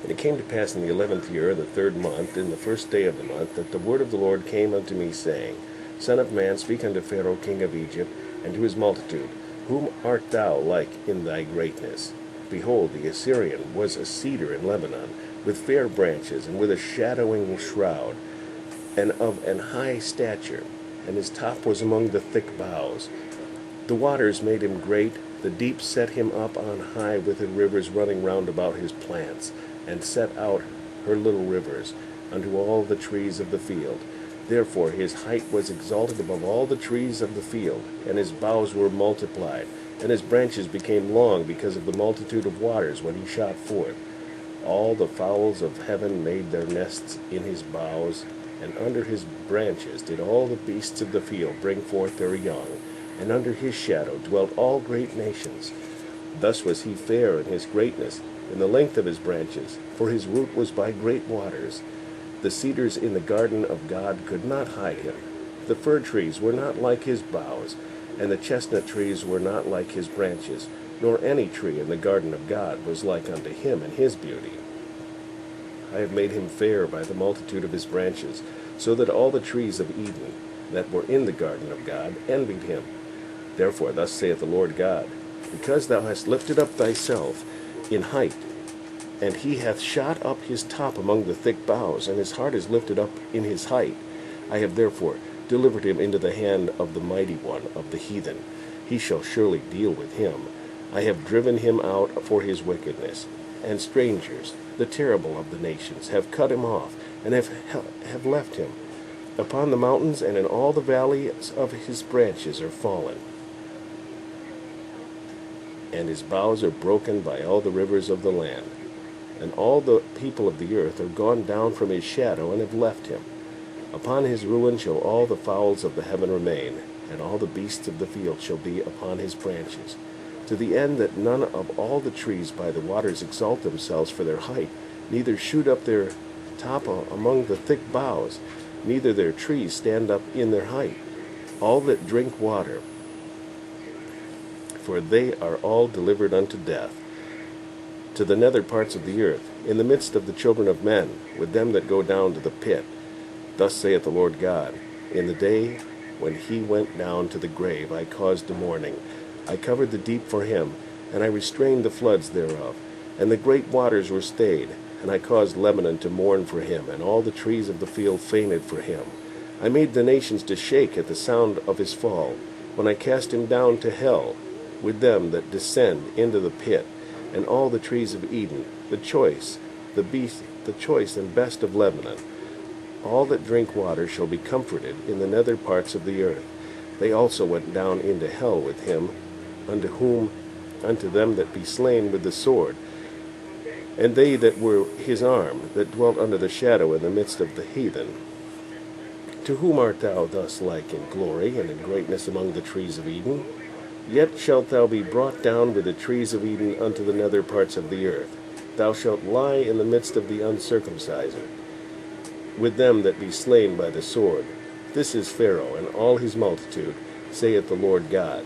And it came to pass in the 11th year, in the 3rd month, in the 1st day of the month, that the word of the Lord came unto me, saying, Son of man, speak unto Pharaoh king of Egypt, and to his multitude, Whom art thou like in thy greatness? Behold, the Assyrian was a cedar in Lebanon, with fair branches, and with a shadowing shroud, and of an high stature, and his top was among the thick boughs. The waters made him great, the deep set him up on high, with the rivers running round about his plants, and set out her little rivers unto all the trees of the field. Therefore his height was exalted above all the trees of the field, and his boughs were multiplied, and his branches became long because of the multitude of waters when he shot forth. All the fowls of heaven made their nests in his boughs, and under his branches did all the beasts of the field bring forth their young, and under his shadow dwelt all great nations. Thus was he fair in his greatness, in the length of his branches, for his root was by great waters. The cedars in the garden of God could not hide him. The fir trees were not like his boughs, and the chestnut trees were not like his branches, nor any tree in the garden of God was like unto him in his beauty. I have made him fair by the multitude of his branches, so that all the trees of Eden that were in the garden of God envied him. Therefore thus saith the Lord God, Because thou hast lifted up thyself in height, and he hath shot up his top among the thick boughs, and his heart is lifted up in his height, I have therefore delivered him into the hand of the mighty one of the heathen. He shall surely deal with him. I have driven him out for his wickedness, and strangers, the terrible of the nations, have cut him off, and have left him. Upon the mountains and in all the valleys of his branches are fallen, and his boughs are broken by all the rivers of the land. And all the people of the earth are gone down from his shadow, and have left him. Upon his ruin shall all the fowls of the heaven remain, and all the beasts of the field shall be upon his branches, to the end that none of all the trees by the waters exalt themselves for their height, neither shoot up their top among the thick boughs, neither their trees stand up in their height. All that drink water, for they are all delivered unto death, to the nether parts of the earth, in the midst of the children of men, with them that go down to the pit. Thus saith the Lord God, In the day when he went down to the grave I caused a mourning. I covered the deep for him, and I restrained the floods thereof, and the great waters were stayed, and I caused Lebanon to mourn for him, and all the trees of the field fainted for him. I made the nations to shake at the sound of his fall, when I cast him down to hell, with them that descend into the pit, and all the trees of Eden, the choice and best of Lebanon. All that drink water shall be comforted in the nether parts of the earth. They also went down into hell with him, unto them that be slain with the sword, and they that were his arm, that dwelt under the shadow in the midst of the heathen. To whom art thou thus like in glory and in greatness among the trees of Eden? Yet shalt thou be brought down with the trees of Eden unto the nether parts of the earth. Thou shalt lie in the midst of the uncircumcised, with them that be slain by the sword. This is Pharaoh and all his multitude, saith the Lord God.